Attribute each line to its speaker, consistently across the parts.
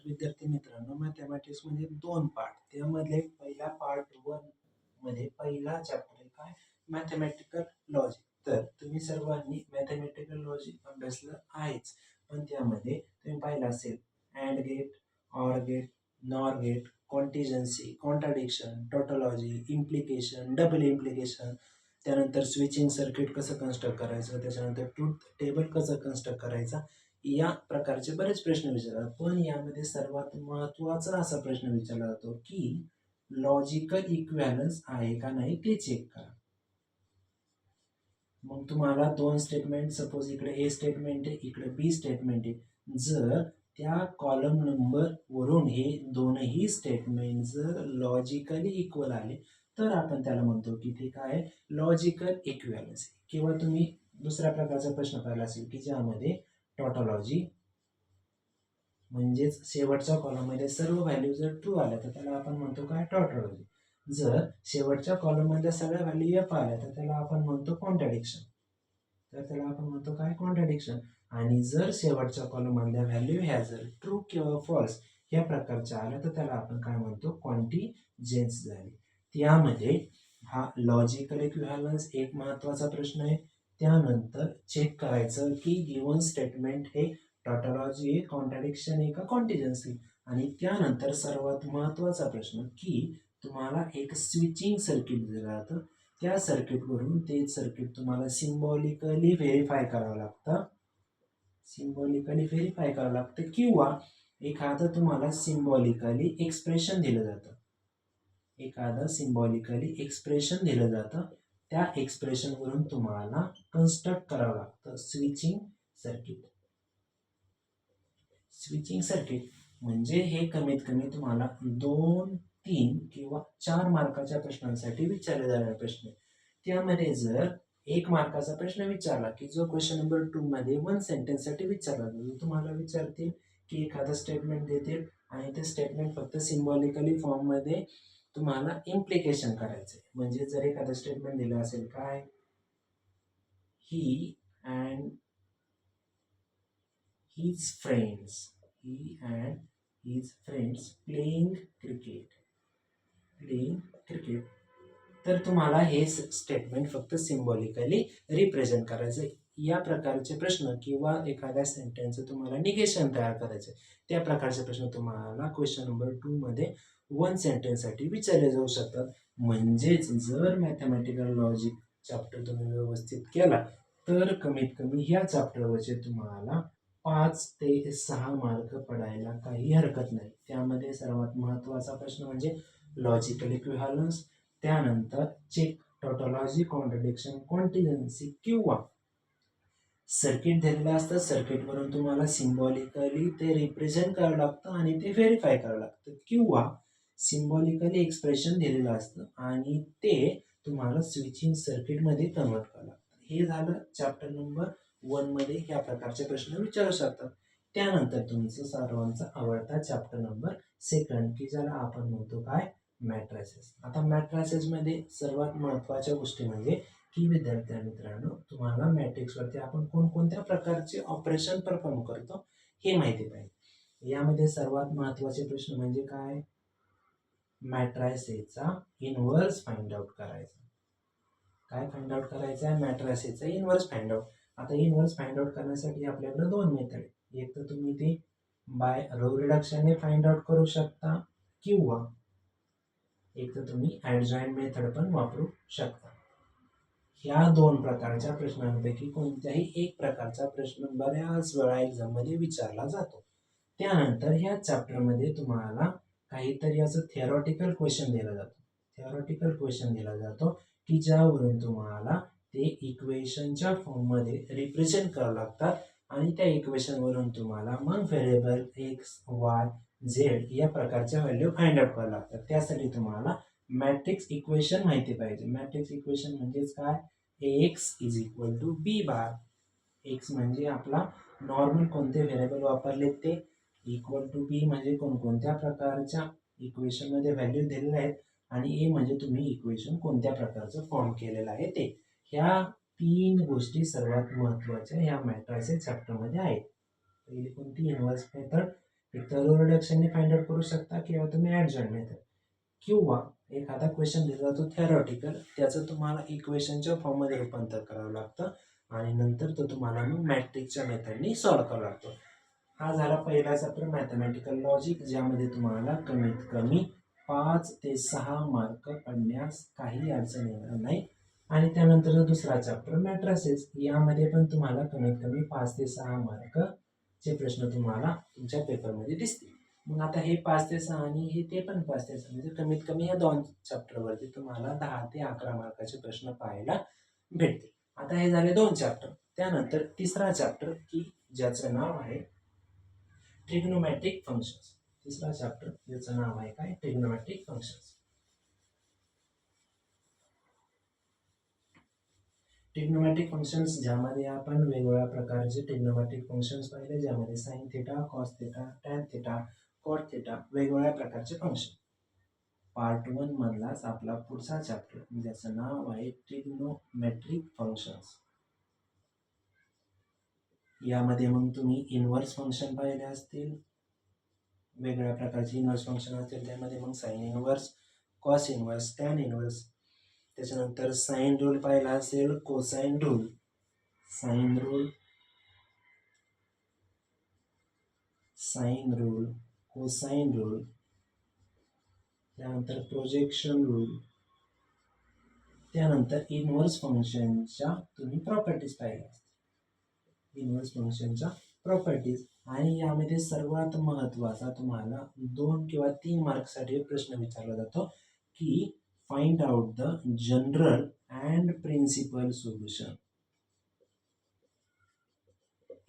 Speaker 1: विद्यार्थी मित्रांनो, मॅथमॅटिक्स म्हणजे दोन पार्ट. त्यामधले पहिला पार्ट 1 मध्ये पहिला चॅप्टर आहे काय? Mathematical logic. तर तुम्ही सर्वांनी मॅथमॅटिकल लॉजिक अभ्यासलं आहेच. पण त्यामध्ये तुम्ही पाहिलं असेल and gate, or gate, nor gate, contingency, contradiction, tautology, implication, double implication, त्यानंतर स्विचिंग सर्किट कसं कन्स्ट्रक्ट करायचं, त्याच्यानंतर ट्रूथ टेबल कसं कन्स्ट्रक्ट करायचा, या प्रकारचे बरेच प्रश्न विचारतात. पण यामध्ये सर्वात महत्त्वाचा असा प्रश्न विचारला जातो की लॉजिकल इक्विव्हॅलन्स आहे का नाही ते चेक करा. मग तुम्हाला दोन स्टेटमेंट, सपोज इकडे ए स्टेटमेंट आहे, इकडे बी स्टेटमेंट आहे. जर त्या कॉलम नंबर वरून हे दोनही स्टेटमेंट जर लॉजिकली इक्वल आले तर आपण त्याला म्हणतो की ते काय लॉजिकल इक्विव्हॅलन्स. किंवा तुम्ही दुसऱ्या प्रकारचा प्रश्न पाहिला असेल की ज्यामध्ये टॉटॉलॉजी म्हणजेच शेवटच्या कॉलममध्ये सर्व व्हॅल्यू जर ट्रू आल्या तर त्याला आपण म्हणतो काय टॉटॉलॉजी. जर शेवटच्या कॉलममधल्या सगळ्या व्हॅल्यू एफ आल्या तर त्याला आपण म्हणतो कॉन्ट्राडिक्शन. तर त्याला आपण म्हणतो काय कॉन्ट्राडिक्शन. आणि जर शेवटच्या कॉलममधल्या व्हॅल्यू ह्या जर ट्रू किंवा फॉल्स या प्रकारच्या आल्या तर त्याला आपण काय म्हणतो कॉन्टिजेन्स झाली. त्यामध्ये हा लॉजिकल इक्विव्हॅलन्स एक महत्त्वाचा प्रश्न आहे. त्यानंतर चेक करायचं की गिवन स्टेटमेंट हे टॉटॉलॉजी आहे, कॉन्ट्राडिक्शन आहे का कॉन्टिजन्सी. आणि त्यानंतर सर्वात महत्त्वाचा प्रश्न की तुम्हाला एक स्विचिंग सर्किट दिलं जातं, त्या सर्किटवरून ते सर्किट तुम्हाला सिम्बॉलिकली व्हेरीफाय करावं लागतं. सिम्बॉलिकली व्हेरीफाय करावं लागतं किंवा एखादं तुम्हाला सिम्बॉलिकली एक्सप्रेशन दिलं जातं. एखादं सिम्बॉलिकली एक्सप्रेशन दिलं जातं, त्या एक्सप्रेशनवरून तुम्हाला कन्स्ट्रक्ट करावं लागतं स्विचिंग सर्किट. स्विचिंग सर्किट म्हणजे हे कमीत कमी तुम्हाला 2, 3 किंवा 4 मार्काच्या प्रश्नांसाठी विचारले जाणारे प्रश्न. त्यामध्ये जर 1 मार्काचा प्रश्न विचारला की जो क्वेश्चन नंबर 2 मध्ये 1 सेंटेन्ससाठी विचारला जातो, तुम्हाला विचारतील की एखादं स्टेटमेंट देतील आणि ते स्टेटमेंट फक्त सिम्बॉलिकली फॉर्ममध्ये तुम्हाला इम्प्लिकेशन करायचंय. म्हणजे जर एखादं स्टेटमेंट दिलं असेल काय he and his friends, he and his friends playing cricket, तर तुम्हाला हे स्टेटमेंट फक्त सिम्बॉलिकली रिप्रेझेंट करायचं. या प्रकारचे प्रश्न किंवा एखाद्या सेंटेन्सचं तुम्हाला निगेशन तयार करायचं, त्या प्रकारचे प्रश्न तुम्हाला क्वेश्चन नंबर 2 मध्ये 1 सेंटेन्ससाठी विचारले जाऊ शकतात. म्हणजेच जर मॅथमॅटिकल लॉजिक चॅप्टर तुम्ही व्यवस्थित केला तर कमीत कमी ह्या चॅप्टरवरचे तुम्हाला 5 ते 6 मार्क पडायला काही हरकत नाही. त्यामध्ये सर्वात महत्त्वाचा प्रश्न म्हणजे लॉजिकल इक्विव्हॅलन्स, त्यानंतर चेक टॉटॉलॉजी, कॉन्ट्राडिक्शन, कॉन्टिजन्सी किंवा सर्किट दिलेलं असतं, सर्किटवरून तुम्हाला सिम्बॉलिकली ते रिप्रेझेंट करावं लागतं आणि ते व्हेरीफाय करावं लागतं, किंवा सिम्बॉलिकली एक्सप्रेशन दिलेलं असतं आणि ते तुम्हाला स्विचिंग सर्किटमध्ये कन्वर्ट करावं लागतं. हे झालं चॅप्टर नंबर 1 मध्ये ह्या प्रकारचे प्रश्न विचारू शकतात. त्यानंतर तुमचं सर्वांचा आवडता चॅप्टर नंबर 2 की ज्याला आपण म्हणतो काय मॅट्रायसेस. आता मॅट्रायसेसमध्ये सर्वात महत्त्वाच्या गोष्टी म्हणजे की विद्यार्थी मित्रांनो तुम्हाला मॅट्रिक्सवरती आपण कोणकोणत्या प्रकारचे ऑपरेशन परफॉर्म करतो हे माहिती पाहिजे. यामध्ये सर्वात महत्त्वाचे प्रश्न म्हणजे काय मॅट्रायसेसचा इनव्हर्स फाइंड आउट करायचा. काय फाइंड आउट करायचं आहे मॅट्रायसेसचा इनव्हर्स फाइंड आउट. आता इनव्हर्स फाइंड आउट करण्यासाठी आपल्याकडे 2 मेथड आहे. एक तर तुम्ही ते बाय रो रिडक्शनने फाइंड आउट करू शकता किंवा एक तर तुम्ही ॲडजॉइंट मेथड पण वापरू शकता. ह्या 2 प्रकारच्या प्रश्नांपैकी कोणत्याही एक प्रकारचा प्रश्न बऱ्याच वेळा एक्झाममध्ये विचारला जातो. त्यानंतर ह्या चॅप्टरमध्ये तुम्हाला काहीतरी असं थिअरॉटिकल क्वेश्चन दिला जातो. थिअरॉटिकल क्वेश्चन दिला जातो की ज्यावरून तुम्हाला ते इक्वेशनच्या फॉर्ममध्ये रिप्रेझेंट करावं लागतात आणि त्या इक्वेशनवरून तुम्हाला मग व्हेरिएबल एक्स, वाय, झेड या प्रकारच्या व्हॅल्यू फाइंड आउट करावं लागतात. त्यासाठी तुम्हाला मॅट्रिक्स इक्वेशन माहिती पाहिजे. मॅट्रिक्स इक्वेशन म्हणजेच काय X is equal to B bar. X म्हणजे आपला नॉर्मल कोणते व्हेरिएबल वापरले ते, इक्वल टू बी म्हणजे कोणकोणत्या प्रकारच्या इक्वेशनमध्ये व्हॅल्यू दिलेल्या आहेत, आणि ए म्हणजे तुम्ही इक्वेशन कोणत्या प्रकारचं फॉर्म केलेलं आहे ते. ह्या 3 गोष्टी सर्वात महत्त्वाच्या ह्या मॅट्रायसेस चॅप्टरमध्ये आहेत. पहिली कोणती इनव्हर्स मेथड, एक तर रो रिडक्शनने फाइंड आउट करू शकता किंवा तुम्ही ॲडजॉइंट मेथड किंवा एखादा क्वेश्चन दिला जातो थेरॉटिकल, त्याचं तुम्हाला इक्वेशनच्या फॉर्ममध्ये रूपांतर करावं लागतं आणि नंतर तो तुम्हाला मग मॅट्रिक्सच्या मेथडनी सॉल्व्ह करावा लागतो. हा झाला पहिला चॅप्टर मॅथमॅटिकल लॉजिक, ज्यामध्ये तुम्हाला कमीत कमी 5 ते 6 मार्क पडण्यास काही अडचण येणार नाही. आणि त्यानंतर दुसरा चॅप्टर मॅट्रिसेस, यामध्ये पण तुम्हाला कमीत कमी 5 ते 6 मार्कचे प्रश्न तुम्हाला तुमच्या पेपरमध्ये दिसतील. मग आता हे 5 ते 6 आणि हे ते पण 5 ते 6 म्हणजे कमीत कमी या 2 चॅप्टरवरती तुम्हाला 10 ते 11 मार्काचे प्रश्न पाहायला भेटतील. आता हे झाले 2 चॅप्टर. त्यानंतर तिसरा चॅप्टर की ज्याचं नाव आहे ट्रिग्नोमेट्रिक फंक्शन्स. तिसरा चॅप्टर ज्याचं नाव आहे काय? Trigonometric functions. ट्रिग्नोमेट्रिक फंक्शन्स ज्यामध्ये आपण वेगवेगळ्या प्रकारचे ट्रिग्नोमेट्रिक फंक्शन्स पाहिले, ज्यामध्ये sine theta, cos theta, tan theta, cot theta, वेगवेगळ्या प्रकारचे फंक्शन. पार्ट 1 मधलाच आपला पुढचा चॅप्टर ज्याचं नाव आहे ट्रिग्नोमेट्रिक फंक्शन्स. यामध्ये मग तुम्ही इनव्हर्स फंक्शन पाहिले असतील, वेगवेगळ्या प्रकारचे इनव्हर्स फंक्शन असतील. त्यामध्ये मग sine inverse, cos inverse, tan inverse, त्याच्यानंतर साइन रूल पाहिला असेल, cosine rule, sine rule, sine rule, cosine rule, त्यानंतर प्रोजेक्शन रूल, त्यानंतर इनव्हर्स फंक्शनच्या तुम्ही प्रॉपर्टीज पाहिल्या असतील, इनव्हर्स फंक्शनच्या प्रॉपर्टीज. आणि यामध्ये सर्वात महत्त्वाचा तुम्हाला 2 किंवा 3 मार्क्ससाठी प्रश्न विचारला जातो की find out the general and principal solution.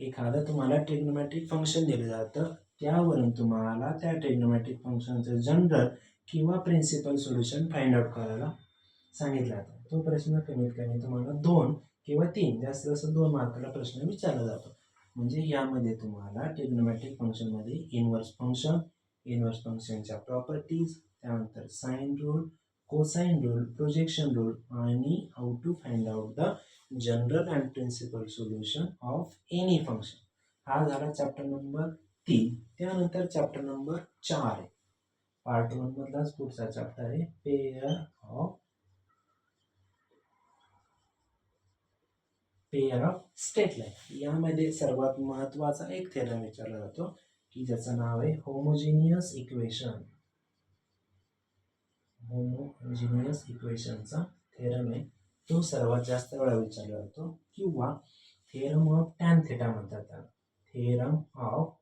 Speaker 1: एखादं तुम्हाला ट्रिग्नोमेट्रिक फंक्शन दिलं जातं, त्यावरून तुम्हाला त्या ट्रिग्नोमेट्रिक फंक्शनचं जनरल किंवा प्रिन्सिपल सोल्युशन फाइंड आउट करायला सांगितलं जातं. तो प्रश्न कमीत कमी तुम्हाला 2 किंवा 3, जास्त जास्त 2 मार्काला प्रश्न विचारला जातो. म्हणजे यामध्ये तुम्हाला ट्रिग्नोमेट्रिक फंक्शनमध्ये इनव्हर्स फंक्शन, इनव्हर्स फंक्शनच्या प्रॉपर्टीज, त्यानंतर sine rule, cosine rule, projection rule आणि how to find out the general and principal solution of any function. हा झाला चॅप्टर नंबर 3. त्यानंतर चॅप्टर नंबर 4 आहे. पार्ट 1 मधलाच पुढचा चॅप्टर आहे पेयर ऑफ स्ट्रेट लाईन. यामध्ये सर्वात महत्त्वाचा एक थेरम विचारला जातो की ज्याचं नाव आहे होमोजिनियस इक्वेशन. होमोजिनियस इक्वेशनचा थेरम आहे, तो सर्वात जास्त वेळा विचारला जातो. किंवा थेरम ऑफ टॅन थिटा म्हणतात त्याला, थेरम ऑफ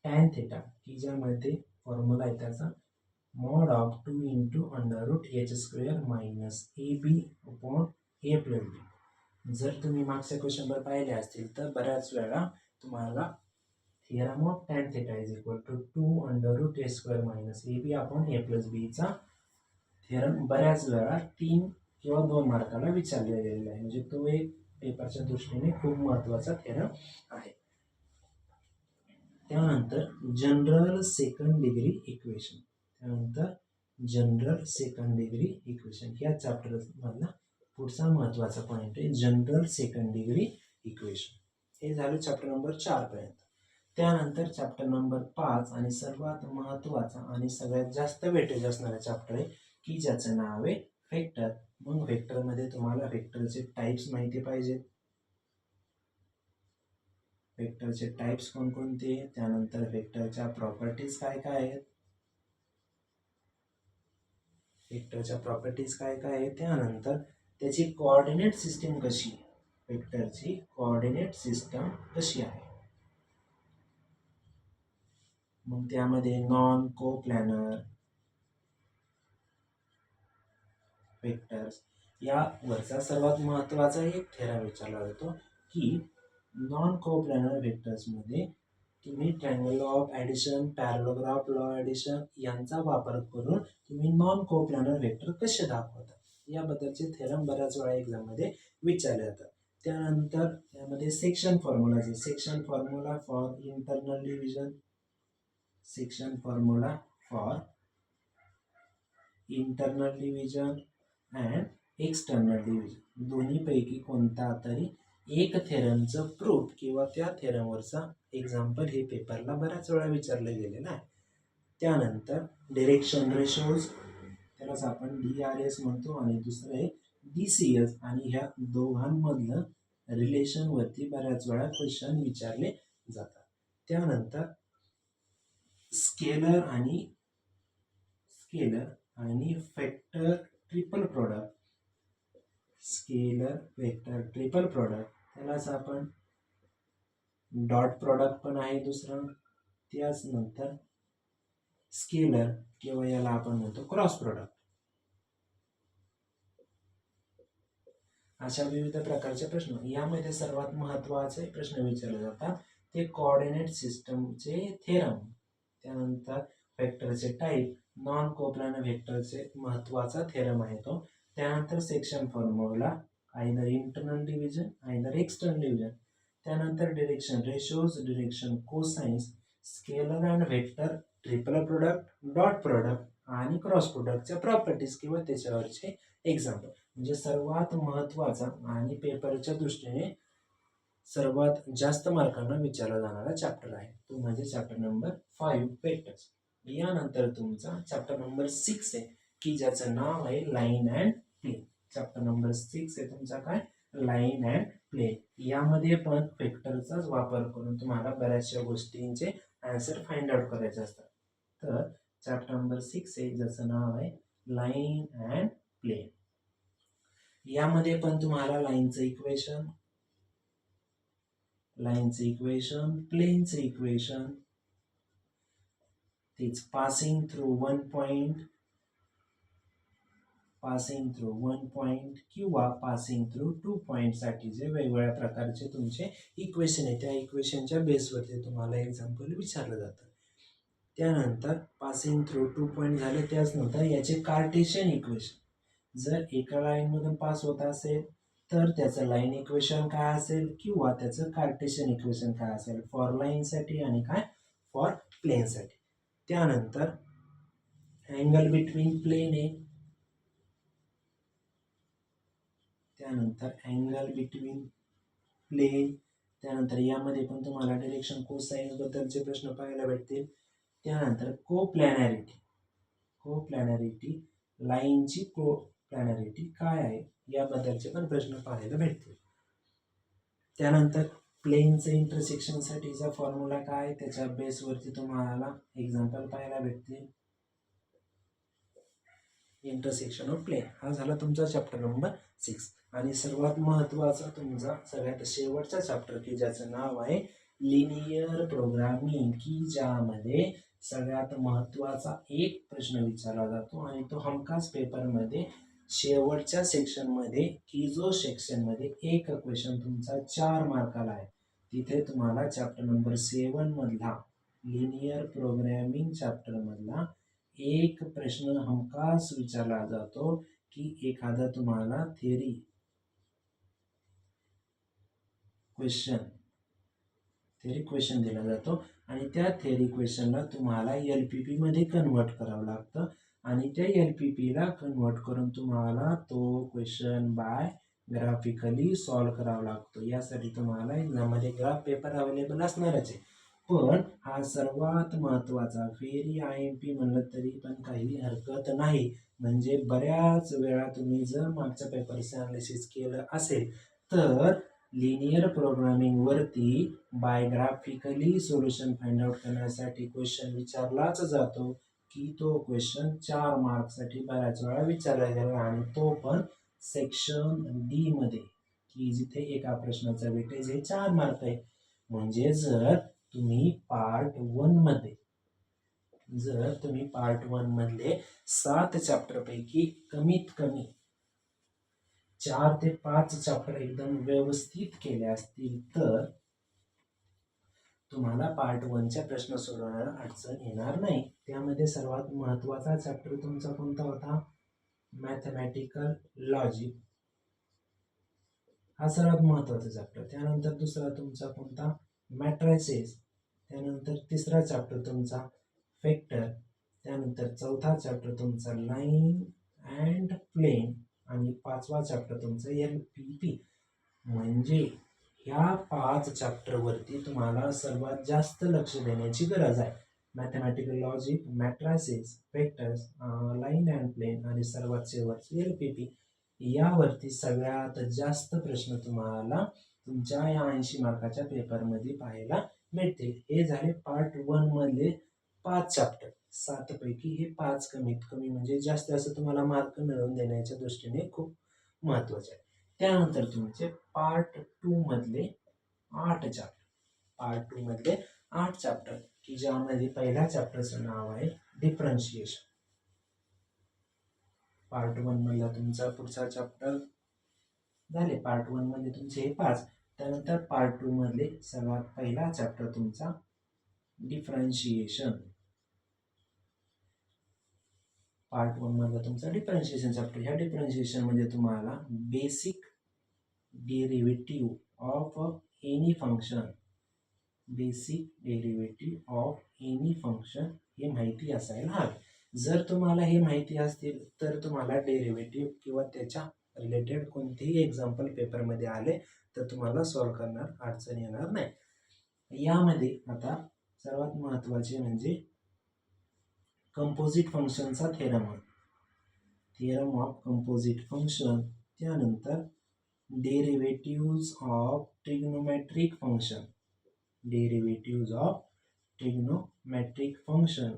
Speaker 1: टॅन थिटा, की ज्यामध्ये फॉर्म्युला आहे त्याचा mod of 2 into under root h square minus ab upon a plus b. जर तुम्ही मागच्या क्वेश्चनवर पाहिले असतील तर बऱ्याच वेळा तुम्हाला theorem of tan theta is equal to 2 under root A square minus A B upon A plus बीचा थिअरम बऱ्याच वेळा 3 किंवा 2 मार्काला विचारला गेलेला आहे. म्हणजे तो एक पेपरच्या दृष्टीने खूप महत्त्वाचा थिअरम आहे. त्यानंतर जनरल सेकंड डिग्री इक्वेशन, त्यानंतर जनरल सेकंड डिग्री इक्वेशन या चॅप्टर मधला पुढचा महत्त्वाचा पॉईंट आहे जनरल सेकंड डिग्री इक्वेशन. हे झालं चॅप्टर नंबर 4 पर्यंत. त्यानंतर चॅप्टर नंबर 5 आणि सर्वात महत्त्वाचा आणि सगळ्यात जास्त वेटेज असणारा चॅप्टर आहे की ज्याचं नाव आहे व्हेक्टर. मग व्हेक्टरमध्ये तुम्हाला व्हेक्टरचे टाइप्स माहिती पाहिजेत. व्हेक्टरचे टाइप्स कोणकोणते, त्यानंतर व्हेक्टरच्या प्रॉपर्टीज काय काय आहेत, व्हेक्टरच्या प्रॉपर्टीज काय काय आहेत, त्यानंतर त्याची कोऑर्डिनेट सिस्टीम कशी आहे, व्हेक्टरची कोऑर्डिनेट सिस्टम कशी आहे. मग त्यामध्ये नॉन कोप्लॅनर व्हेक्टर्स यावरचा सर्वात महत्त्वाचा एक थेरम विचारला जातो की नॉन कोप्लॅनर व्हेक्टर्समध्ये तुम्ही triangle law of addition, parallelogram law addition यांचा वापर करून तुम्ही नॉन कोप्लॅनर व्हेक्टर कसे दाखवता याबद्दलचे थेरम बऱ्याच वेळा एक्झाममध्ये विचारले जातात. त्यानंतर यामध्ये सेक्शन फॉर्म्युलाचे section formula for internal division, section formula for internal division and external division, दोन्हीपैकी कोणता तरी एक थेरमचं प्रूफ किंवा त्या थेरमवरचा एक्झाम्पल हे पेपरला बऱ्याच वेळा विचारलं गेलेलं आहे. त्यानंतर डिरेक्शन रेशोज, त्यालाच आपण DRS म्हणतो, आणि दुसरं आहे DCS, आणि ह्या दोघांमधलं रिलेशनवरती बऱ्याच वेळा क्वेश्चन विचारले जातात. त्यानंतर स्केलर आणि vector triple product, scalar vector triple product, त्यालाच आपण डॉट प्रोडक्ट पण आहे दुसरं. त्याच नंतर स्केलर किंवा याला आपण म्हणतो क्रॉस प्रोडक्ट. अशा विविध प्रकारचे प्रश्न यामध्ये सर्वात महत्त्वाचे प्रश्न विचारले जातात ते कोऑर्डिनेट सिस्टमचे थेरम, त्यानंतर वेक्टरचे टाईप, नॉन कोप्लानर वेक्टरचे महत्त्वाचा थेरम आहे तो, त्यानंतर section formula, either internal division either external division, त्यानंतर direction ratios, direction cosines, scalar and vector triple product, dot product आणि क्रॉस प्रोडक्टच्या प्रॉपर्टीज किंवा त्याच्यावरचे एक्झाम्पल. म्हणजे सर्वात महत्त्वाचा आणि पेपरच्या दृष्टीने सर्वात जास्त मार्कांना विचारला जाणारा चॅप्टर आहे तो म्हणजे चॅप्टर नंबर 5 वेक्टर्स. यानंतर तुमचा चॅप्टर नंबर 6 आहे की ज्याचं नाव आहे line and plane. Chapter number 6 आहे तुमचा काय, लाईन अँड प्लेन. यामध्ये पण वेक्टरचाच वापर करून तुम्हाला बऱ्याचशा गोष्टींचे आन्सर फाइंड आउट करायचे असतात. तर चॅप्टर नंबर 6 आहे ज्याचं नाव आहे लाईन अँड प्लेन. यामध्ये पण तुम्हाला लाईनचं इक्वेशन, प्लेनचं इक्वेशन, तेच पासिंग थ्रू वन पॉइंट किंवा पासिंग थ्रू 2 पॉइंट साठी जे वेगवेगळ्या प्रकारचे तुमचे इक्वेशन आहे त्या इक्वेशनच्या बेसवरती तुम्हाला एक्झाम्पल विचारलं जातं. त्यानंतर पासिंग थ्रू 2 पॉइंट झाले, त्याचनंतर याचे कार्टेशियन इक्वेशन, जर एका लाईनमधून पास होत असेल तर त्याचं लाईन इक्वेशन काय असेल किंवा त्याचं कार्टेशियन इक्वेशन काय असेल, फॉर लाईनसाठी आणि काय फॉर प्लेनसाठी. त्यानंतर अँगल बिटवीन प्लेन आहे, त्यानंतर यामध्ये पण तुम्हाला डिरेक्शन कोसाइन्स बद्दलचे प्रश्न पाहायला भेटतील. त्यानंतर कोप्लॅनॅरिटी, लाईनची कोप्लॅनॅरिटी काय आहे याबद्दलचे पण प्रश्न पाहायला भेटतील. त्यानंतर प्लेनचे इंटरसेक्शनसाठीचा फॉर्म्युला काय त्याच्या बेसवरती तुम्हाला एक्झाम्पल पाहायला भेटतील. इंटरसेक्शन ऑफ प्लेन हा झाला तुमचा चॅप्टर नंबर 6. आणि सर्वात महत्त्वाचा तुमचा सगळ्यात शेवटचा चॅप्टर की ज्याचं नाव आहे लिनियर प्रोग्रामिंग, की ज्यामध्ये सगळ्यात महत्त्वाचा एक प्रश्न विचारला जातो आणि तो हमखास पेपरमध्ये शेवटच्या सेक्शनमध्ये की जो सेक्शनमध्ये एक क्वेश्चन तुमचा 4 मार्काला आहे, तिथे तुम्हाला चॅप्टर नंबर 7 मधला लिनियर प्रोग्रामिंग चॅप्टर मधला एक प्रश्न हमखास विचारला जातो की एखादा तुम्हाला थेरी क्वेश्चन दिला जातो आणि त्या थेरी क्वेश्चनला तुम्हाला LPP मध्ये कन्वर्ट करावं लागतं आणि त्या LPP ला कन्वर्ट करून तुम्हाला तो क्वेश्चन बाय ग्राफिकली सॉल्व्ह करावा लागतो. यासाठी तुम्हाला एक्झाममध्ये ग्राफ पेपर अवेलेबल असणारच आहे, पण हा सर्वात महत्त्वाचा फेरी IMP म्हणलं तरी पण काही हरकत नाही. म्हणजे बऱ्याच वेळा तुम्ही जर मागच्या पेपरचं अनालिसिस केलं असेल तर लिनियर प्रोग्रामिंग वरती बायोग्राफिकली सोल्युशन फाइंड आउट करण्यासाठी क्वेश्चन विचारलाच जातो की तो क्वेश्चन 4 मार्क्ससाठी बऱ्याच वेळा विचारला गेला आणि तो पण सेक्शन D मध्ये, की जिथे एका प्रश्नाचा वेटेज हे 4 मार्क आहे. म्हणजे जर तुम्ही पार्ट 1 मधले 7 चॅप्टर पैकी कमीत कमी 4 ते 5 चॅप्टर एकदम व्यवस्थित केले असतील तर तुम्हाला पार्ट 1च्या प्रश्न सोडवण्याला अडचण येणार नाही. त्यामध्ये सर्वात महत्त्वाचा चॅप्टर तुमचा कोणता होता, मॅथमॅटिकल लॉजिक, हा सर्वात महत्त्वाचा चॅप्टर. त्यानंतर दुसरा तुमचा कोणता, मॅट्रायसेस. त्यानंतर तिसरा चॅप्टर तुमचा वेक्टर. त्यानंतर चौथा चॅप्टर तुमचा लाईन अँड प्लेन आणि 5वा चॅप्टर तुमचा LPP. म्हणजे ह्या 5 चॅप्टरवरती तुम्हाला सर्वात जास्त लक्ष देण्याची गरज आहे. Mathematical logic, matrices, vectors, line and plane आणि सर्वात शेवटचे LPP यावरती सगळ्यात जास्त प्रश्न तुम्हाला तुमच्या या 80 मार्काच्या पेपरमध्ये पाहायला भेटतील. हे झाले पार्ट 1 मधले 5 चॅप्टर. 7 पैकी हे 5 कमीत कमी म्हणजे जास्त असं तुम्हाला मार्क मिळवून देण्याच्या दृष्टीने खूप महत्वाचे आहे. त्यानंतर तुमचे पार्ट 2 मधले 8 चॅप्टर. पार्ट 2 मधले 8 चॅप्टर की ज्यामध्ये पहिल्या चॅप्टरचं नाव आहे डिफरन्शिएशन. पार्ट 1 मधला तुमचा पुढचा चॅप्टर झाले. पार्ट 1 मध्ये तुमचे हे 5. त्यानंतर पार्ट 2 मधले सर्वात पहिला चॅप्टर तुमचा डिफरन्शिएशन. पार्ट 1 मधला तुमचा डिफरन्शिएशन चॅप्टर. ह्या डिफरन्शिएशन मध्ये तुम्हाला basic derivative of any function, basic derivative of any function हे माहिती असायला हवे. जर तुम्हाला हे माहिती असतील तर तुम्हाला डेरिव्हेटिव्ह किंवा त्याच्या रिलेटेड कोणतेही एक्झाम्पल पेपरमध्ये आले तर तुम्हाला सॉल्व्ह करणार अडचण येणार नाही. यामध्ये आता सर्वात महत्त्वाचे म्हणजे कंपोजिट फंक्शनचा थेरम ऑफ कंपोजिट फंक्शन. त्यानंतर derivatives of trigonometric function, derivatives of trigonometric function.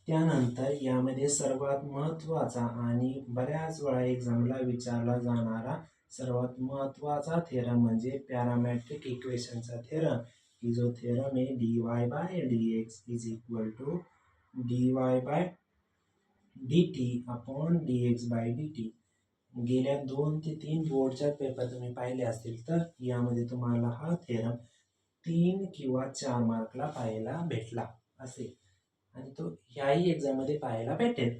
Speaker 1: त्यानंतर यामध्ये सर्वात महत्त्वाचा आणि बऱ्याच वेळा एक्झामला विचारला जाणारा सर्वात महत्त्वाचा थेरम म्हणजे पॅरामेट्रिक इक्वेशनचा थेरम, की जो थेरम आहे dy/dx is equal to dy/dt upon dx/dt. गेल्या 2 ते 3 बोर्डच्या पेपर तुम्ही पाहिले असतील तर यामध्ये तुम्हाला हा थेरम 3 किंवा 4 मार्कला पाहायला भेटला असेल आणि तो ह्याही एक्झाममध्ये पाहायला भेटेल.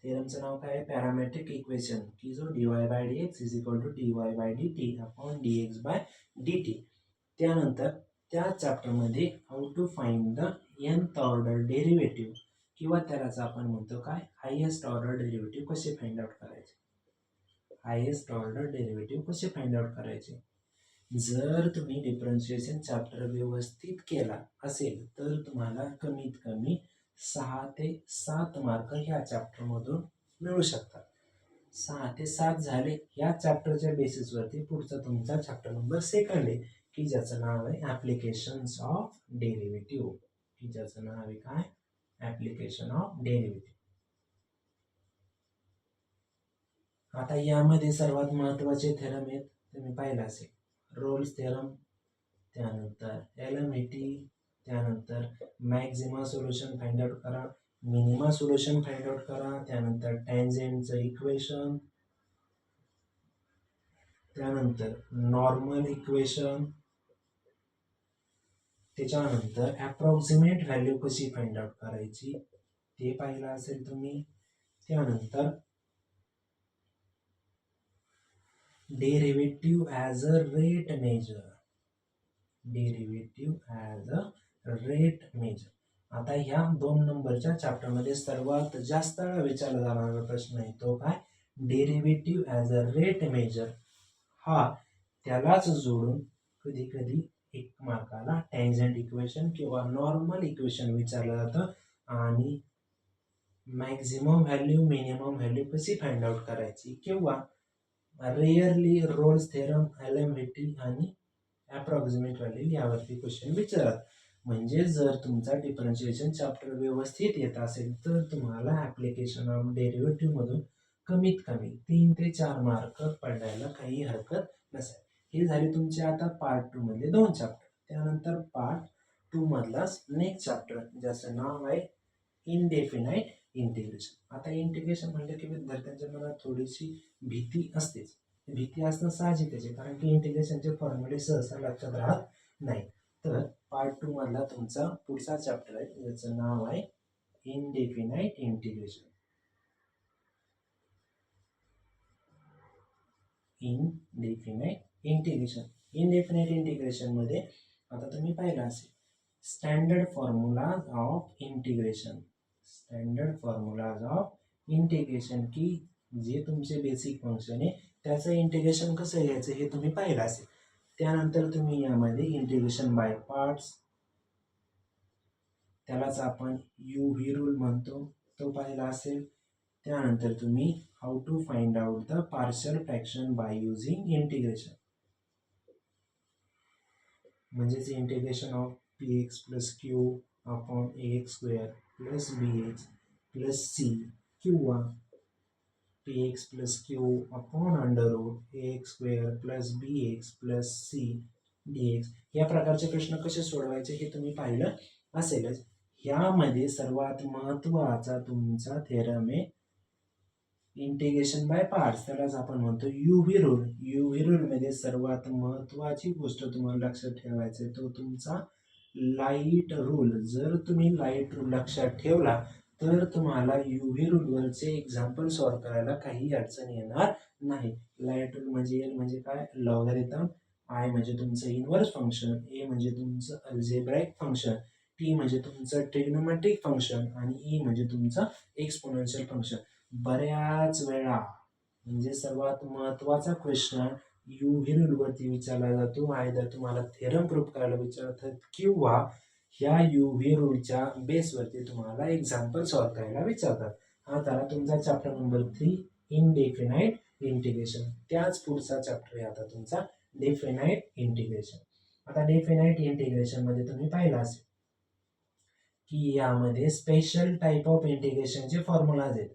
Speaker 1: थेरमचं नाव काय आहे? पॅरामेट्रिक इक्वेशन, की जो dy/dx is equal to dy/dt upon dx/dt. त्यानंतर त्या चॅप्टरमध्ये how to find the nth order derivative किंवा त्यालाच आपण म्हणतो काय, हायेस्ट ऑर्डर डेरिव्हेटिव्ह कसे फाइंड आउट करायचे. हायेस्ट ऑर्डर डेरिव्हेटिव्ह कसे फाइंड आउट करायचे. जर तुम्ही डिफरन्शिएशन चॅप्टर व्यवस्थित केला असेल तर तुम्हाला कमीत कमी 6 ते 7 मार्क ह्या चॅप्टरमधून मिळू शकतात. 6 ते 7 झाले. या चॅप्टरच्या बेसिसवरती पुढचा तुमचा चॅप्टर नंबर 2 आहे की ज्याचं नाव आहे ॲप्लिकेशन्स ऑफ डेरिव्हेटिव्ह, की ज्याचं नाव आहे काय, ॲप्लिकेशन ऑफ डेरिव्हेटिव्ह. आता यामध्ये सर्वात महत्त्वाचे थेरम आहेत तुम्ही पाहिला असेल, रोल्स थेरम, त्यानंतर LMAT, त्यानंतर मॅक्झिमा सोल्युशन फाइंड आउट करा, मिनिमा सोल्युशन फाइंड आउट करा, त्यानंतर टँजेंटचं इक्वेशन, त्यानंतर नॉर्मल इक्वेशन, त्याच्यानंतर अप्रॉक्सिमेट व्हॅल्यू कशी फाइंड आउट करायची ते पाहिलं असेल तुम्ही. त्यानंतर derivative as a rate measure, derivative as a rate measure. आता ह्या 2 नंबरच्या चॅप्टरमध्ये सर्वात जास्त विचारला जाणारा प्रश्न आहे तो काय, derivative as a rate measure. हा त्यालाच जोडून कधी कधी 1 मार्काला टँजंट इक्वेशन किंवा नॉर्मल इक्वेशन विचारलं जातं आणि मॅक्झिमम व्हॅल्यू मिनिमम व्हॅल्यू कशी फाइंड आउट करायची किंवा रेअरली रोल्स थेरम, LMAT आणि अप्रॉक्सिमेट व्हॅल्यू यावरती क्वेश्चन विचारतात. म्हणजे जर तुमचा डिफरन्शिएशन चॅप्टर व्यवस्थित येत असेल तर तुम्हाला ॲप्लिकेशन ऑफ डेरिव्हेटिव्ह मधून कमीत कमी 3 ते 4 मार्क पडायला काही हरकत नसेल. हे झाले तुमचे आता पार्ट 2 मधले 2 चॅप्टर. त्यानंतर पार्ट 2 मधला नेक्स्ट चॅप्टर ज्याचं नाव आहे इनडेफिनाइट इंटिग्रेशन. आता इंटिग्रेशन म्हटलं की विद्यार्थ्यांच्या मनात थोडीशी भीती असतेच. भीती असणं साहजिकच आहे कारण की इंटिग्रेशनचे फॉर्म्युले सहसा लक्षात राहत नाही. तर पार्ट 2 मधला तुमचा पुढचा चॅप्टर आहे ज्याचं नाव आहे indefinite integration. Indefinite integration. Indefinite integration मध्ये आता तुम्ही पाहिलं असेल standard formulas of integration, standard formulas of integration, की जे तुमचे बेसिक फंक्शन आहे त्याचं इंटिग्रेशन कसं घ्यायचं हे तुम्ही पाहिलं असेल. त्यानंतर तुम्ही यामध्ये इंटिग्रेशन बाय पार्ट्स, त्यालाच आपण UV रूल म्हणतो, तो पाहिला असेल. त्यानंतर तुम्ही how to find out the partial fraction by using integration, म्हणजेच integration of px plus Q upon ax square plus bx plus c किंवा px plus Q upon under root ax square plus bx plus c dx. या प्रकारचे प्रश्न कसे सोडवायचे हे तुम्ही पाहिलं असेलच. ह्यामध्ये सर्वात महत्त्वाचा तुमचा थेरम आहे इंटिग्रेशन बाय पार्ट्स, त्यालाच आपण म्हणतो UV रूल. UV रूल मध्ये सर्वात महत्त्वाची गोष्ट तुम्हाला लक्षात ठेवायची तो तुमचा लाईट रूल. जर तुम्ही लाईट रूल लक्षात ठेवला तर तुम्हाला UV रूलवरचे एक्झाम्पल सॉल्व्ह करायला काही अडचण येणार नाही. लाईट रूल म्हणजे L म्हणजे काय, लॉगॅरिथम, I म्हणजे तुमचं इनव्हर्स फंक्शन, A म्हणजे तुमचं अल्जेब्राइक फंक्शन, T म्हणजे तुमचं ट्रिग्नोमेट्रिक फंक्शन आणि E म्हणजे तुमचं एक्सपोनेन्शियल फंक्शन. बऱ्याच वेळा म्हणजे सर्वात महत्त्वाचा क्वेश्चन UV रूलवरती विचारला जातो. आयदर तुम्हाला थेरम प्रूफ करायला विचारतात किंवा ह्या UV रूलच्या बेसवरती तुम्हाला एक्झाम्पल सॉल्व्ह करायला विचारतात. हा झाला तुमचा चॅप्टर नंबर 3 इनडेफिनाइट इंटिग्रेशन. त्याच पुढचा चॅप्टर आहे आता तुमचा डेफिनाइट इंटिग्रेशन. आता डेफिनाइट इंटिग्रेशन मध्ये तुम्ही पाहिलं असेल की यामध्ये स्पेशल टाइप ऑफ इंटिग्रेशनचे फॉर्म्युलाज आहेत.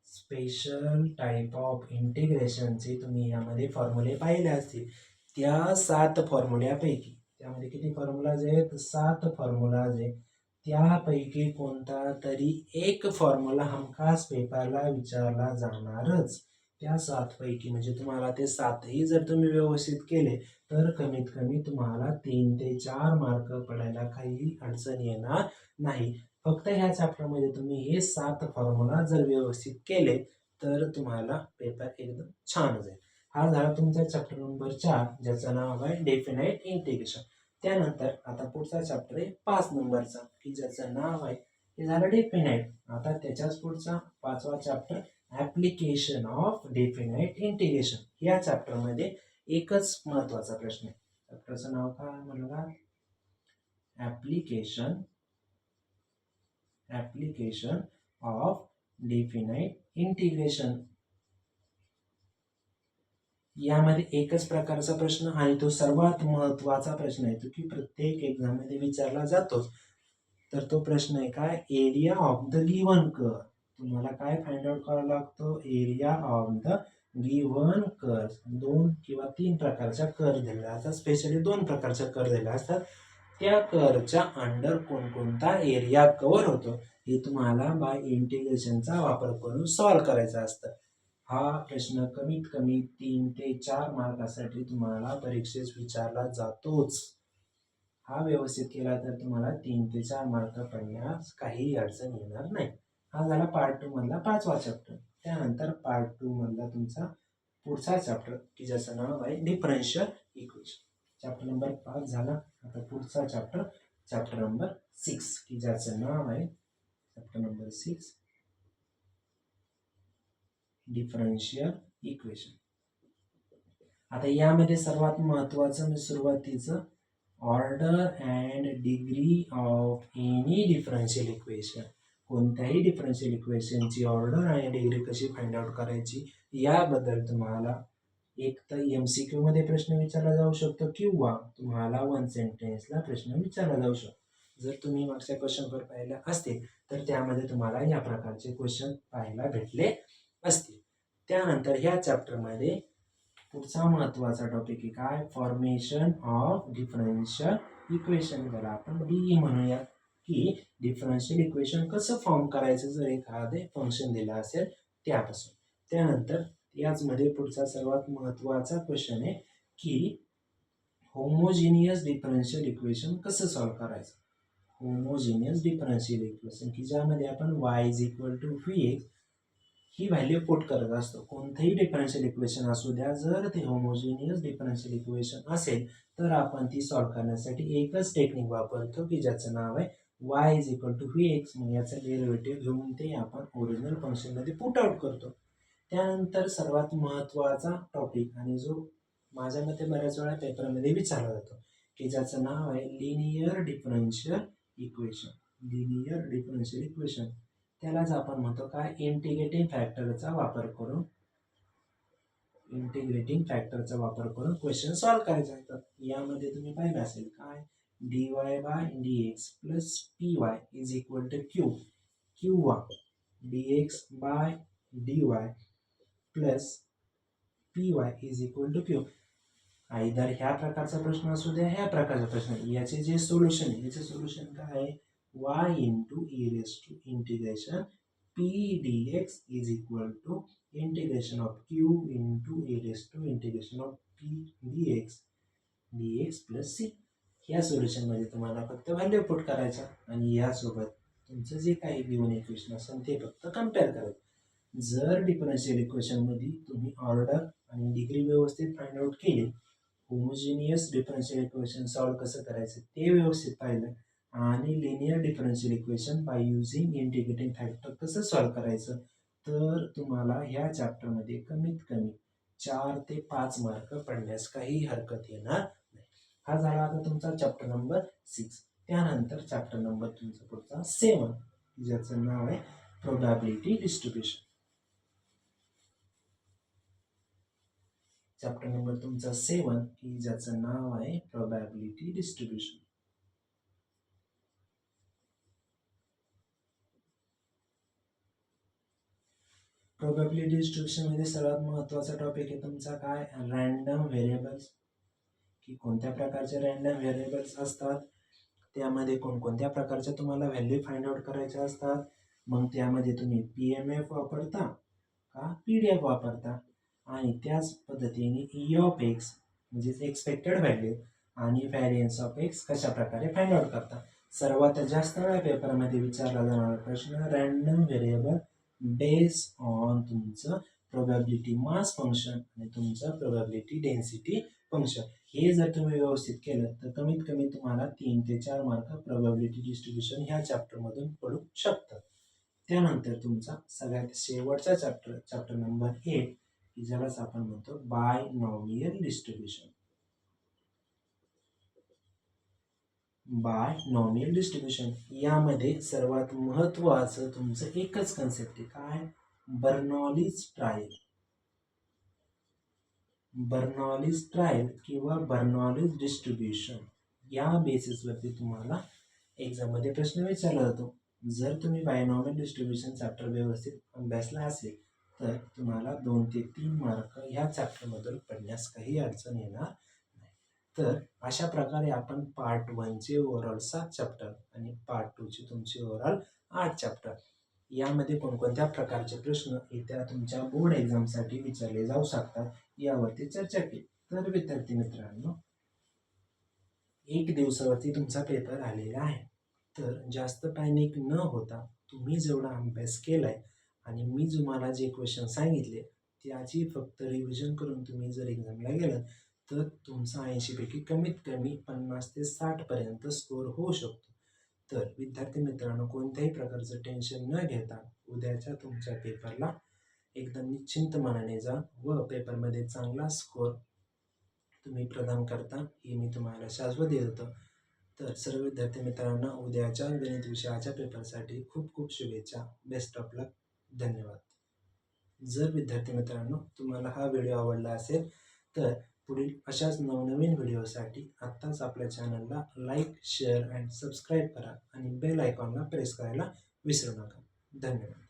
Speaker 1: स्पेशल टाइप ऑफ इंटिग्रेशनचे तुम्ही यामध्ये फॉर्म्युले पाहिले असतील. त्या 7 फॉर्म्युल्यापैकी, त्यामध्ये किती फॉर्म्युलाज आहेत, 7 फॉर्म्युलाज आहेत. त्यापैकी कोणता तरी एक फॉर्म्युला हमखास पेपरला विचारला जाणारच. त्या 7 पैकी म्हणजे तुम्हाला ते 7ही जर तुम्ही व्यवस्थित केले तर कमीत कमी तुम्हाला 3 ते 4 मार्क पडायला काही अडचण येणार नाही. फक्त ह्या चॅप्टरमध्ये तुम्ही हे 7 फॉर्म्युला जर व्यवस्थित केले तर तुम्हाला पेपर एकदम छान जाईल. हा झाला तुमचा चॅप्टर नंबर 4 ज्याचं नाव आहे डेफिनाइट इंटिग्रेशन. त्यानंतर आता पुढचा चॅप्टर आहे 5 नंबरचा की ज्याचं नाव आहे हे झालं डेफिनाइट. आता त्याच्याच पुढचा 5वा chapter application of definite integration. या चॅप्टरमध्ये एकच महत्त्वाचा प्रश्न आहे. चॅप्टरचं नाव काय म्हणलं का, ऍप्लिकेशन ऑफ डेफिनाइट इंटिग्रेशन. यामध्ये एकच प्रकारचा प्रश्न आणि तो सर्वात महत्त्वाचा प्रश्न आहे, तो की प्रत्येक एक्झाम मध्ये विचारला जातो. तर तो प्रश्न आहे काय, area of the given curve. तुम्हाला काय फाइंड आउट करावं लागतो, area of the given curve. 2 किंवा 3 प्रकारच्या कर्व दिलेल्या असतात, स्पेशली 2 प्रकारच्या कर्व दिलेल्या असतात. त्या कर्वच्या अंडर कोणकोणता एरिया कव्हर होतो हे तुम्हाला बाय इंटिग्रेशनचा वापर करून सॉल्व्ह करायचा असतं. हा प्रश्न कमीत कमी 3 ते 4 मार्कासाठी तुम्हाला परीक्षेस विचारला जातोच. हा व्यवस्थित केला तर तुम्हाला 3 ते 4 मार्क पडण्यास काही अडचण येणार नाही. हा झाला पार्ट 2 मधला 5वा चॅप्टर. त्यानंतर पार्ट 2 मधला तुमचा पुढचा चॅप्टर की ज्याचं नाव आहे डिफरन्शियल इक्वेशन. चॅप्टर नंबर 5 झाला. आता पुढचा चॅप्टर नंबर 6 की ज्याचं नाव आहे चॅप्टर नंबर 6 डिफरन्शियल इक्वेशन. आता यामध्ये सर्वात महत्त्वाचं सुरुवातीचं order and degree of any differential equation. कोणत्याही डिफरन्शियल इक्वेशनची ऑर्डर आणि डिग्री कशी फाइंड आउट करायची याबद्दल तुम्हाला एक तर MCQ मध्ये प्रश्न विचारला जाऊ शकतो किंवा तुम्हाला 1 सेंटेन्सला प्रश्न विचारला जाऊ शकतो. जर तुम्ही मागच्या क्वेश्चन पेपर पाहिला असतील तर त्यामध्ये तुम्हाला या प्रकारचे क्वेश्चन पाहायला भेटले असतील. त्यानंतर ह्या चॅप्टरमध्ये पुढचा महत्त्वाचा टॉपिक आहे काय, फॉर्मेशन ऑफ डिफरन्शियल इक्वेशन. ज्याला आपण DE म्हणूया की डिफरन्शियल इक्वेशन कसं फॉर्म करायचं जर एखादे फंक्शन दिलं असेल त्यापासून. त्यानंतर याचमध्ये पुढचा सर्वात महत्त्वाचा क्वेश्चन आहे की होमोजिनियस डिफरन्शियल इक्वेशन कसं सॉल्व्ह करायचं. होमोजिनियस डिफरन्शियल इक्वेशन की ज्यामध्ये आपण y = Vx ही व्हॅल्यू पुट करत असतो. कोणतेही डिफरन्शियल इक्वेशन असू द्या, जर ते होमोजिनियस डिफरन्शियल इक्वेशन असेल तर आपण ती सॉल्व्ह करण्यासाठी एकच टेक्निक वापरतो की ज्याचं नाव आहे y = Vx. मग याचं डेरिव्हेटिव्ह घेऊन ते आपण ओरिजिनल फंक्शनमध्ये पुट आउट करतो. त्यानंतर सर्वात महत्त्वाचा टॉपिक आणि जो माझ्या मते बऱ्याच वेळा पेपरमध्ये विचारला जातो की ज्याचं नाव आहे linear differential equation. Linear differential equation त्यालाच आपण म्हणतो काय, इंटिग्रेटिंग फॅक्टरचा वापर करून क्वेश्चन सॉल्व्ह करायचा आहे. तर यामध्ये तुम्ही पाहिलं असेल काय, dy by dx plus py is equal to Q, किंवा dx by dy plus py is equal to Q. Either ह्या प्रकारचा प्रश्न असू द्या, ह्या प्रकारचा प्रश्न, याचे जे सोल्युशन आहे, याचे सोल्युशन काय आहे, y into E raise to integration p dx is equal to integration of q into E raise to integration of p dx plus c. ह्या सोल्युशनमध्ये तुम्हाला फक्त व्हॅल्यू पुट करायचा आणि यासोबत तुमचं जे काही गिव्हन इक्वेशन असेल ते फक्त कम्पेअर करायचं. जर डिफरन्शियल इक्वेशनमध्ये तुम्ही ऑर्डर आणि डिग्री व्यवस्थित फाइंड आउट केली, होमोजिनियस डिफरन्शियल इक्वेशन सॉल्व्ह कसं करायचं ते व्यवस्थित पाहिलं, आणि linear differential equation by using integrating factor कसं सॉल्व्ह करायचं, तर तुम्हाला ह्या चॅप्टरमध्ये कमीत कमी 4 ते 5 मार्क पडण्यास काही हरकत येणार नाही. हा झाला आता तुमचा चॅप्टर नंबर 6. त्यानंतर चॅप्टर नंबर तुमचा पुढचा 7, ज्याचं नाव आहे प्रोबॅबिलिटी डिस्ट्रीब्युशन. चॅप्टर नंबर तुमचा 7 की ज्याचं नाव आहे प्रोबॅबिलिटी डिस्ट्रीब्युशन. प्रोबॅबिलिटी डिस्ट्रीब्युशन मध्ये सर्वात महत्त्वाचा टॉपिक आहे तुमचा काय, रँडम व्हेरिएबल्स. की कोणत्या प्रकारचे रँडम व्हेरिएबल्स असतात, त्यामध्ये कोणकोणत्या प्रकारच्या तुम्हाला व्हॅल्यू फाइंड आउट करायच्या असतात. मग त्यामध्ये तुम्ही PMF वापरता का PDF वापरता, आणि त्याच पद्धतीने ई ऑफ एक्स म्हणजेच एक्सपेक्टेड व्हॅल्यू आणि व्हॅरियन्स ऑफ एक्स कशा प्रकारे फाइंड आउट करता. सर्वात जास्त वेळा पेपरमध्ये विचारला जाणारा प्रश्न, रँडम व्हेरिएबल बेस ऑन तुमचं प्रोबॅबिलिटी मास फंक्शन आणि तुमचं प्रोबॅबिलिटी डेन्सिटी फंक्शन. हे जर तुम्ही व्यवस्थित केलं तर कमीत कमी तुम्हाला 3 ते 4 मार्क प्रोबॅबिलिटी डिस्ट्रीब्युशन ह्या चॅप्टरमधून पडू शकतात. त्यानंतर तुमचा सगळ्यात शेवटचा चॅप्टर नंबर 8 की ज्यालाच आपण म्हणतो बायनॉमियल डिस्ट्रीब्युशन. बायनॉमियल डिस्ट्रीब्युशन यामध्ये सर्वात महत्त्वाचं तुमचं एकच कन्सेप्ट आहे काय, बर्नॉलीज ट्रायल. बर्नॉलीज ट्रायल किंवा बर्नॉलीज डिस्ट्रीब्युशन या बेसिसवरती तुम्हाला एक्झाममध्ये प्रश्न विचारला जातो. जर तुम्ही बायनॉमियल डिस्ट्रीब्युशन चॅप्टर व्यवस्थित अभ्यासला असेल तर तुम्हाला 2 ते 3 मार्क ह्या चॅप्टरमधून पडण्यास काही अडचण येणार नाही. तर अशा प्रकारे आपण पार्ट 1चे ओव्हरऑल 7 चॅप्टर आणि पार्ट 2चे तुमचे ओव्हरऑल 8 चॅप्टर यामध्ये कोणकोणत्या प्रकारचे प्रश्न येत्या तुमच्या बोर्ड एक्झामसाठी विचारले जाऊ शकतात यावरती चर्चा केली. तर विद्यार्थी मित्रांनो, 1 दिवसावरती तुमचा पेपर आलेला आहे. तर जास्त पॅनिक न होता तुम्ही जेवढा अभ्यास केलाय आणि मी तुम्हाला जे क्वेश्चन सांगितले त्याची फक्त रिव्हिजन करून तुम्ही जर एक्झामला गेलात तर तुमचा 80 पैकी कमीत कमी 50 ते 60 पर्यंत स्कोर होऊ शकतो. तर विद्यार्थी मित्रांनो, कोणत्याही प्रकारचं टेन्शन न घेता उद्याच्या तुमच्या पेपरला एकदम निश्चिंत मनाने जा व पेपरमध्ये चांगला स्कोर तुम्ही प्रदान करता हे मी तुम्हाला शाश्वती देतो. तर सर्व विद्यार्थी मित्रांना उद्याच्या गणित विषयाच्या पेपरसाठी खूप खूप शुभेच्छा. बेस्ट ऑफ लक. धन्यवाद. जर विद्यार्थी मित्रांनो तुम्हाला हा व्हिडिओ आवडला असेल तर पुढील अशाच नवनवीन व्हिडिओसाठी आत्ताच आपल्या चॅनलला लाईक, शेअर अँड सबस्क्राईब करा आणि बेल आयकॉनला प्रेस करायला विसरू नका. धन्यवाद.